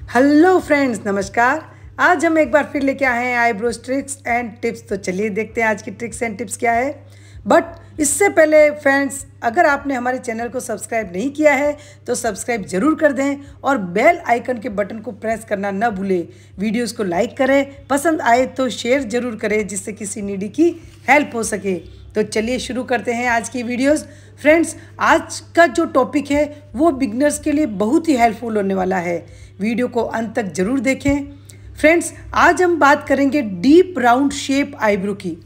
Hello friends, नमस्कार। आज हम एक बार फिर लेके आए हैं आईब्रोज ट्रिक्स एंड टिप्स। तो चलिए देखते हैं आज की ट्रिक्स एंड टिप्स क्या है। बट इससे पहले फ्रेंड्स, अगर आपने हमारे चैनल को सब्सक्राइब नहीं किया है तो सब्सक्राइब जरूर कर दें और बेल आइकन के बटन को प्रेस करना न भूलें। वीडियोस को लाइक करें, पसंद आए तो शेयर जरूर करें जिससे किसी नीडी की हेल्प हो सके। तो चलिए शुरू करते हैं आज की वीडियोस। फ्रेंड्स, आज का जो टॉपिक है वो बिगनर्स के लिए बहुत ही हेल्पफुल होने वाला है। वीडियो को अंत तक जरूर देखें। फ्रेंड्स, आज हम बात करेंगे डीप राउंड शेप आईब्रो की।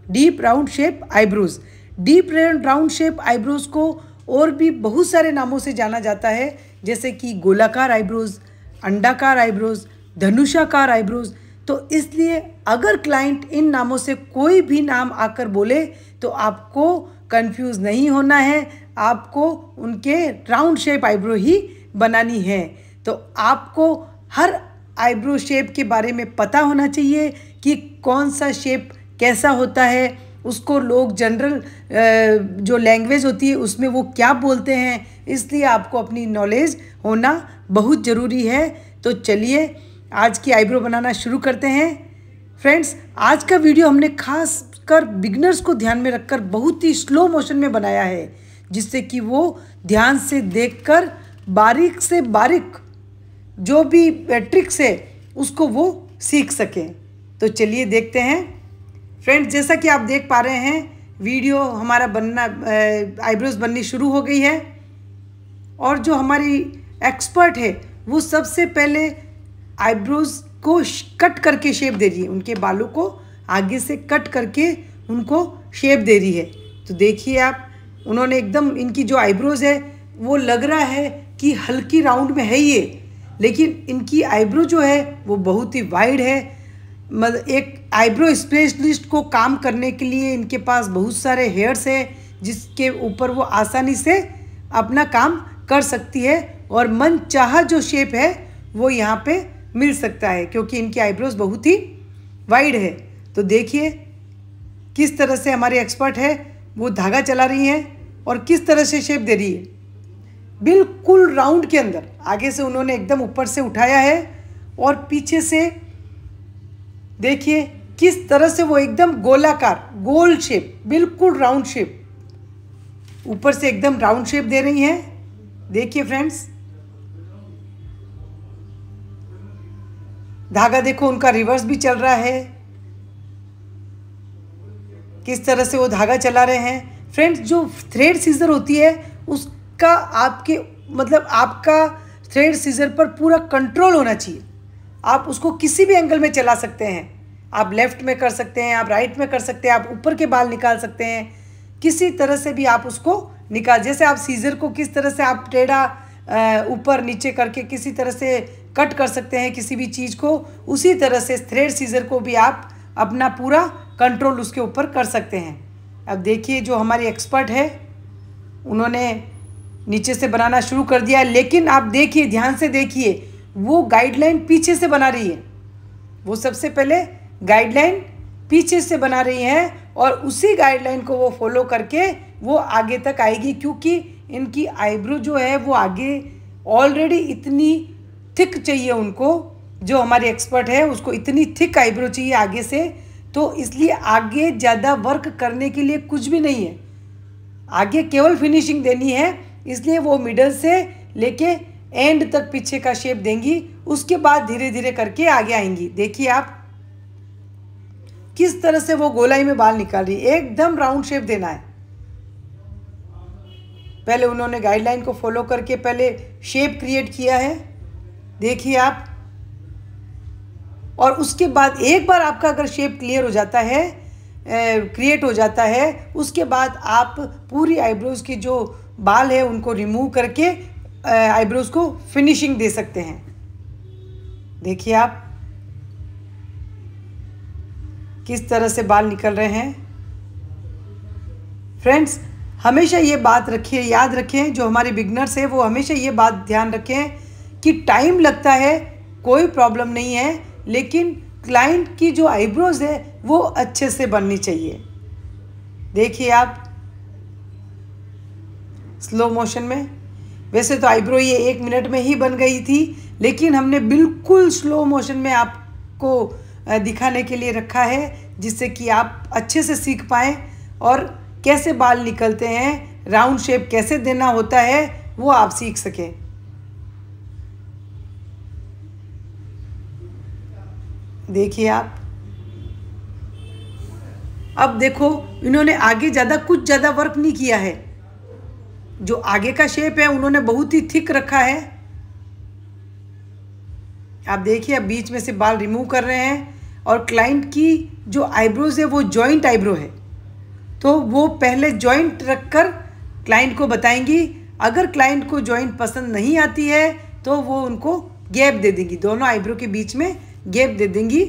Deep round shape eyebrows. Deep round shape eyebrows को और भी बहुत सारे नामों से जाना जाता है, जैसे कि गोलाकार आईब्रोज, अंडाकार आईब्रोज, धनुषाकार आईब्रोज। तो इसलिए अगर क्लाइंट इन नामों से कोई भी नाम आकर बोले तो आपको कंफ्यूज नहीं होना है, आपको उनके राउंड शेप आईब्रो ही बनानी है। तो आपको हर आईब्रो शेप के बारे में पता होना चाहिए कि कौन सा शेप कैसा होता है, उसको लोग जनरल जो लैंग्वेज होती है उसमें वो क्या बोलते हैं, इसलिए आपको अपनी नॉलेज होना बहुत ज़रूरी है। तो चलिए आज की आईब्रो बनाना शुरू करते हैं। फ्रेंड्स, आज का वीडियो हमने खास कर बिगनर्स को ध्यान में रखकर बहुत ही स्लो मोशन में बनाया है, जिससे कि वो ध्यान से देखकर बारीक से बारीक जो भी ट्रिक्स है उसको वो सीख सकें। तो चलिए देखते हैं। फ्रेंड्स, जैसा कि आप देख पा रहे हैं वीडियो हमारा बनना आईब्रोज बननी शुरू हो गई है और जो हमारी एक्सपर्ट है वो सबसे पहले आईब्रोज को कट करके शेप दे रही है। उनके बालों को आगे से कट करके उनको शेप दे रही है। तो देखिए आप, उन्होंने एकदम इनकी जो आईब्रोज है वो लग रहा है कि हल्की राउंड में है ये, लेकिन इनकी आईब्रो जो है वो बहुत ही वाइड है। मतलब एक आईब्रो स्पेशलिस्ट को काम करने के लिए इनके पास बहुत सारे हेयर्स है जिसके ऊपर वो आसानी से अपना काम कर सकती है और मन चाहा जो शेप है वो यहाँ पे मिल सकता है, क्योंकि इनकी आईब्रोज बहुत ही वाइड है। तो देखिए किस तरह से हमारी एक्सपर्ट है वो धागा चला रही हैं और किस तरह से शेप दे रही है, बिल्कुल राउंड के अंदर। आगे से उन्होंने एकदम ऊपर से उठाया है और पीछे से देखिए किस तरह से वो एकदम गोलाकार गोल शेप, बिल्कुल राउंड शेप, ऊपर से एकदम राउंड शेप दे रही हैं। देखिए फ्रेंड्स, धागा देखो उनका रिवर्स भी चल रहा है, किस तरह से वो धागा चला रहे हैं। फ्रेंड्स, जो थ्रेड सीजर होती है उसका आपके मतलब आपका थ्रेड सीजर पर पूरा कंट्रोल होना चाहिए। आप उसको किसी भी एंगल में चला सकते हैं, आप लेफ्ट में कर सकते हैं, आप राइट में कर सकते हैं, आप ऊपर के बाल निकाल सकते हैं, किसी तरह से भी आप उसको निकाल। जैसे आप सीजर को किस तरह से आप टेढ़ा ऊपर नीचे करके किसी तरह से कट कर सकते हैं किसी भी चीज़ को, उसी तरह से थ्रेड सीजर को भी आप अपना पूरा कंट्रोल उसके ऊपर कर सकते हैं। अब देखिए जो हमारी एक्सपर्ट है उन्होंने नीचे से बनाना शुरू कर दिया, लेकिन आप देखिए, ध्यान से देखिए, वो गाइडलाइन पीछे से बना रही है। वो सबसे पहले गाइडलाइन पीछे से बना रही हैं और उसी गाइडलाइन को वो फॉलो करके वो आगे तक आएगी, क्योंकि इनकी आईब्रो जो है वो आगे ऑलरेडी इतनी थिक चाहिए उनको। जो हमारी एक्सपर्ट है उसको इतनी थिक आईब्रो चाहिए आगे से, तो इसलिए आगे ज़्यादा वर्क करने के लिए कुछ भी नहीं है, आगे केवल फिनिशिंग देनी है। इसलिए वो मिडल से लेके एंड तक पीछे का शेप देंगी, उसके बाद धीरे धीरे करके आगे आएंगी। देखिए आप किस तरह से वो गोलाई में बाल निकाल रही है, एकदम राउंड शेप देना है। पहले उन्होंने गाइडलाइन को फॉलो करके पहले शेप क्रिएट किया है, देखिए आप, और उसके बाद एक बार आपका अगर शेप क्लियर हो जाता है, क्रिएट हो जाता है, उसके बाद आप पूरी आईब्रोज के जो बाल है उनको रिमूव करके आईब्रोज को फिनिशिंग दे सकते हैं। देखिए आप किस तरह से बाल निकल रहे हैं। फ्रेंड्स, हमेशा ये बात रखिए, याद रखें, जो हमारे बिगनर्स हैं वो हमेशा ये बात ध्यान रखें कि टाइम लगता है, कोई प्रॉब्लम नहीं है, लेकिन क्लाइंट की जो आईब्रोज है वो अच्छे से बननी चाहिए। देखिए आप स्लो मोशन में वैसे तो आईब्रो ये 1 मिनट में ही बन गई थी, लेकिन हमने बिल्कुल स्लो मोशन में आपको दिखाने के लिए रखा है, जिससे कि आप अच्छे से सीख पाएँ और कैसे बाल निकलते हैं, राउंड शेप कैसे देना होता है वो आप सीख सकें। देखिए आप, अब देखो इन्होंने आगे कुछ ज़्यादा वर्क नहीं किया है। जो आगे का शेप है उन्होंने बहुत ही थिक रखा है। आप देखिए, अब बीच में से बाल रिमूव कर रहे हैं और क्लाइंट की जो आईब्रोज है वो जॉइंट आईब्रो है, तो वो पहले जॉइंट रखकर क्लाइंट को बताएंगी। अगर क्लाइंट को जॉइंट पसंद नहीं आती है तो वो उनको गैप दे देंगी, दोनों आईब्रो के बीच में गैप दे देंगी,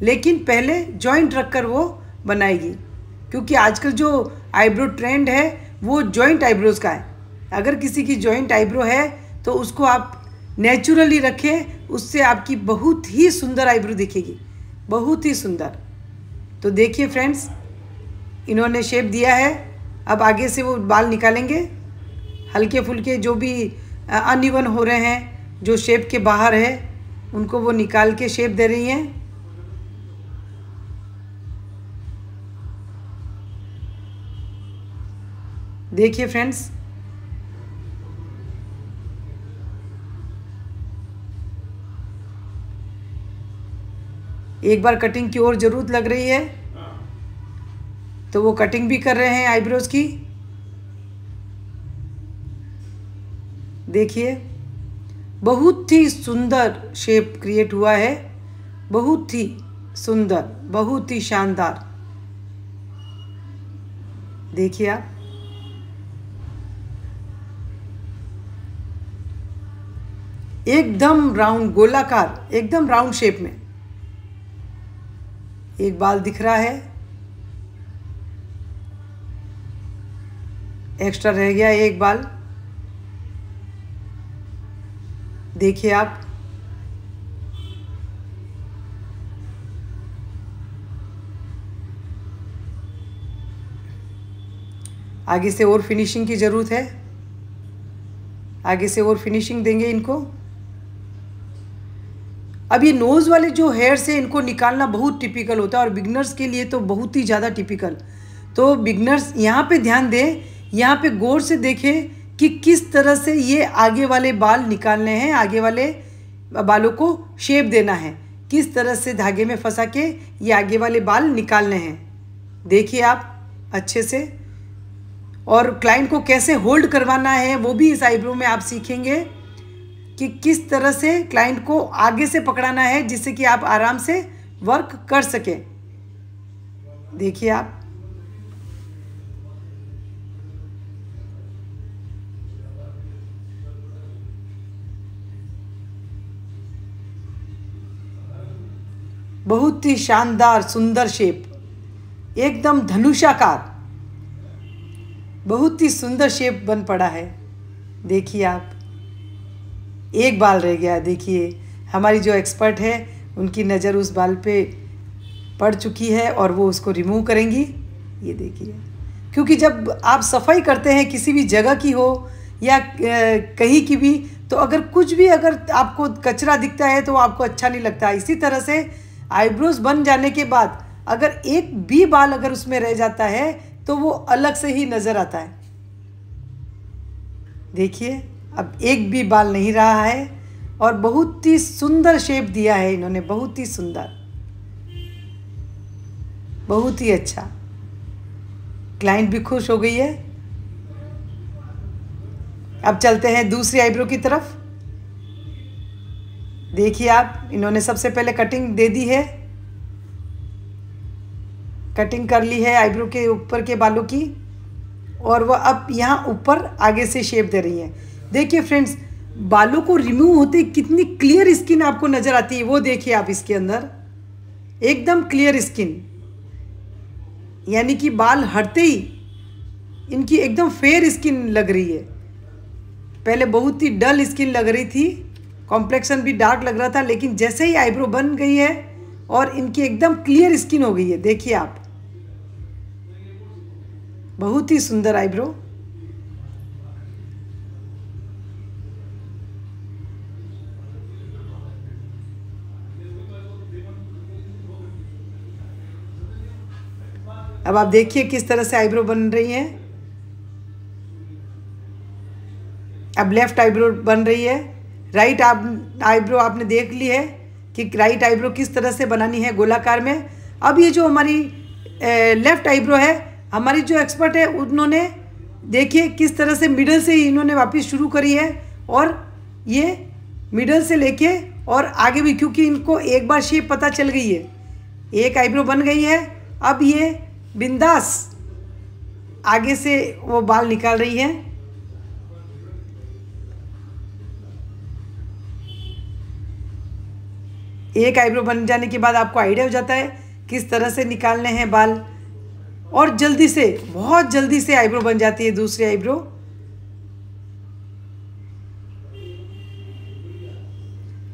लेकिन पहले जॉइंट रखकर वो बनाएगी, क्योंकि आजकल जो आईब्रो ट्रेंड है वो जॉइंट आईब्रोज का है। अगर किसी की जॉइंट आईब्रो है तो उसको आप नेचुरली रखें, उससे आपकी बहुत ही सुंदर आईब्रो दिखेगी, बहुत ही सुंदर। तो देखिए फ्रेंड्स, इन्होंने शेप दिया है। अब आगे से वो बाल निकालेंगे, हल्के फुल्के जो भी अनइवन हो रहे हैं, जो शेप के बाहर है, उनको वो निकाल के शेप दे रही हैं। देखिए फ्रेंड्स, एक बार कटिंग की ओर ज़रूरत लग रही है, तो वो कटिंग भी कर रहे हैं आईब्रोज की। देखिए, बहुत ही सुंदर शेप क्रिएट हुआ है, बहुत ही सुंदर, बहुत ही शानदार। देखिए आप, एकदम राउंड, गोलाकार, एकदम राउंड शेप में। एक बाल दिख रहा है, एक्स्ट्रा रह गया एक बाल। देखिए आप, आगे से और फिनिशिंग की ज़रूरत है, आगे से और फिनिशिंग देंगे इनको। अब ये नोज़ वाले जो हेयर्स है इनको निकालना बहुत टिपिकल होता है, और बिगनर्स के लिए तो बहुत ही ज़्यादा टिपिकल। तो बिगनर्स यहाँ पे ध्यान दें, यहाँ पे गौर से देखें कि किस तरह से ये आगे वाले बाल निकालने हैं, आगे वाले बालों को शेप देना है, किस तरह से धागे में फंसा के ये आगे वाले बाल निकालने हैं। देखिए आप अच्छे से, और क्लाइंट को कैसे होल्ड करवाना है वो भी इस आईब्रो में आप सीखेंगे कि किस तरह से क्लाइंट को आगे से पकड़ाना है, जिससे कि आप आराम से वर्क कर सकें। देखिए आप, बहुत ही शानदार सुंदर शेप, एकदम धनुषाकार, बहुत ही सुंदर शेप बन पड़ा है। देखिए आप, एक बाल रह गया। देखिए, हमारी जो एक्सपर्ट है उनकी नज़र उस बाल पे पड़ चुकी है और वो उसको रिमूव करेंगी। ये देखिए, क्योंकि जब आप सफाई करते हैं किसी भी जगह की हो या कहीं की भी, तो अगर कुछ भी अगर आपको कचरा दिखता है तो आपको अच्छा नहीं लगता। इसी तरह से आईब्रोज बन जाने के बाद अगर एक भी बाल अगर उसमें रह जाता है तो वो अलग से ही नज़र आता है। देखिए, अब एक भी बाल नहीं रहा है और बहुत ही सुंदर शेप दिया है इन्होंने, बहुत ही सुंदर, बहुत ही अच्छा। क्लाइंट भी खुश हो गई है। अब चलते हैं दूसरी आईब्रो की तरफ। देखिए आप, इन्होंने सबसे पहले कटिंग दे दी है, कटिंग कर ली है आईब्रो के ऊपर के बालों की, और वह अब यहाँ ऊपर आगे से शेप दे रही हैं। देखिए फ्रेंड्स, बालों को रिमूव होते कितनी क्लियर स्किन आपको नज़र आती है, वो देखिए आप। इसके अंदर एकदम क्लियर स्किन, यानी कि बाल हटते ही इनकी एकदम फेयर स्किन लग रही है। पहले बहुत ही डल स्किन लग रही थी, कॉम्प्लेक्शन भी डार्क लग रहा था, लेकिन जैसे ही आईब्रो बन गई है और इनकी एकदम क्लियर स्किन हो गई है। देखिए आप, बहुत ही सुंदर आईब्रो। अब आप देखिए किस तरह से आईब्रो बन रही है। अब लेफ्ट आईब्रो बन रही है। राइट आईब्रो आपने देख ली है कि राइट आईब्रो किस तरह से बनानी है गोलाकार में। अब ये जो हमारी लेफ्ट आईब्रो है, हमारी जो एक्सपर्ट है उन्होंने देखिए किस तरह से मिडल से इन्होंने वापस शुरू करी है, और ये मिडल से लेके और आगे भी, क्योंकि इनको एक बार शेप पता चल गई है। एक आईब्रो बन गई है, अब ये बिंदास आगे से वो बाल निकाल रही है। एक आईब्रो बन जाने के बाद आपको आइडिया हो जाता है किस तरह से निकालने हैं बाल, और जल्दी से, बहुत जल्दी से आईब्रो बन जाती है दूसरी आईब्रो।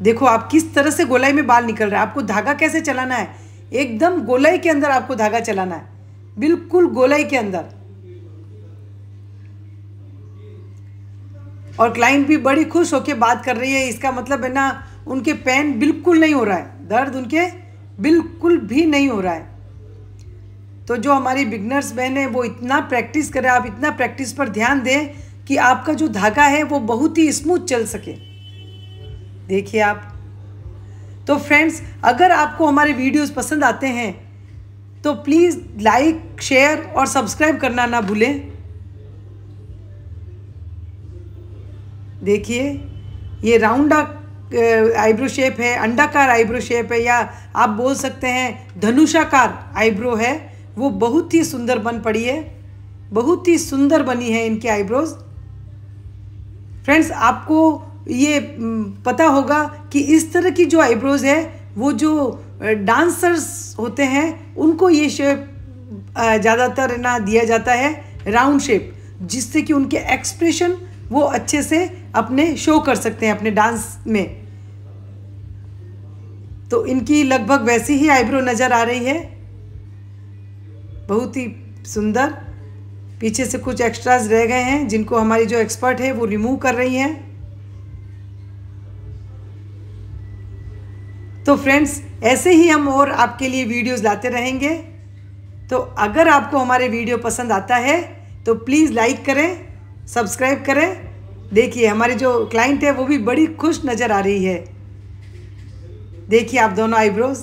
देखो आप किस तरह से गोलाई में बाल निकल रहा है। आपको धागा कैसे चलाना है, एकदम गोलाई के अंदर आपको धागा चलाना है, बिल्कुल गोलाई के अंदर। और क्लाइंट भी बड़ी खुश होकर बात कर रही है, इसका मतलब है ना उनके पेन बिल्कुल नहीं हो रहा है, दर्द उनके बिल्कुल भी नहीं हो रहा है। तो जो हमारी बिगनर्स बहन है वो इतना प्रैक्टिस करें, आप इतना प्रैक्टिस पर ध्यान दें कि आपका जो धागा है वो बहुत ही स्मूथ चल सके। देखिए आप। तो फ्रेंड्स, अगर आपको हमारे वीडियोस पसंद आते हैं तो प्लीज़ लाइक, शेयर और सब्सक्राइब करना ना भूलें। देखिए ये राउंड आईब्रो शेप है, अंडाकार आईब्रो शेप है, या आप बोल सकते हैं धनुषाकार आईब्रो है। वो बहुत ही सुंदर बन पड़ी है, बहुत ही सुंदर बनी है इनके आईब्रोज। फ्रेंड्स, आपको ये पता होगा कि इस तरह की जो आईब्रोज है वो जो डांसर्स होते हैं उनको ये शेप ज़्यादातर ना दिया जाता है, राउंड शेप, जिससे कि उनके एक्सप्रेशन वो अच्छे से अपने शो कर सकते हैं अपने डांस में। तो इनकी लगभग वैसी ही आईब्रो नज़र आ रही है, बहुत ही सुंदर। पीछे से कुछ एक्स्ट्राज रह गए हैं जिनको हमारी जो एक्सपर्ट है वो रिमूव कर रही हैं। तो फ्रेंड्स, ऐसे ही हम और आपके लिए वीडियोस लाते रहेंगे। तो अगर आपको हमारे वीडियो पसंद आता है तो प्लीज़ लाइक करें, सब्सक्राइब करें। देखिए हमारी जो क्लाइंट है वो भी बड़ी खुश नज़र आ रही है। देखिए आप दोनों आईब्रोज।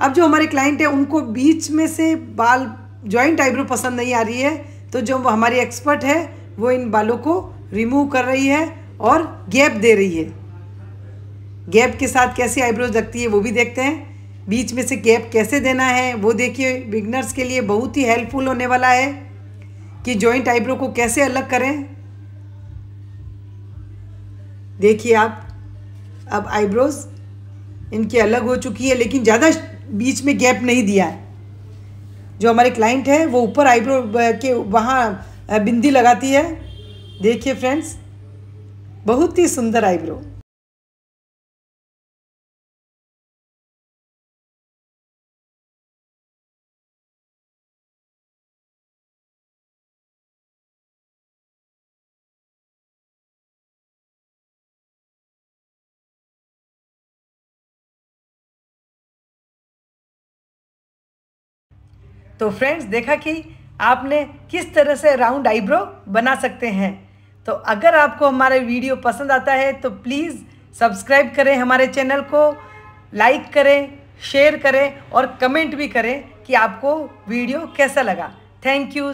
अब जो हमारे क्लाइंट है उनको बीच में से बाल जॉइंट आईब्रो पसंद नहीं आ रही है, तो जो हमारी एक्सपर्ट है वो इन बालों को रिमूव कर रही है और गैप दे रही है। गैप के साथ कैसी आईब्रोज लगती है वो भी देखते हैं। बीच में से गैप कैसे देना है वो देखिए, बिगनर्स के लिए बहुत ही हेल्पफुल होने वाला है कि जॉइंट आईब्रो को कैसे अलग करें। देखिए आप, अब आईब्रोज इनकी अलग हो चुकी है, लेकिन ज़्यादा बीच में गैप नहीं दिया है। जो हमारे क्लाइंट है वो ऊपर आईब्रो के वहाँ बिंदी लगाती है। देखिए फ्रेंड्स, बहुत ही सुंदर आईब्रो। तो फ्रेंड्स, देखा कि आपने किस तरह से राउंड आईब्रो बना सकते हैं। तो अगर आपको हमारा वीडियो पसंद आता है तो प्लीज़ सब्सक्राइब करें हमारे चैनल को, लाइक करें, शेयर करें और कमेंट भी करें कि आपको वीडियो कैसा लगा। Thank you.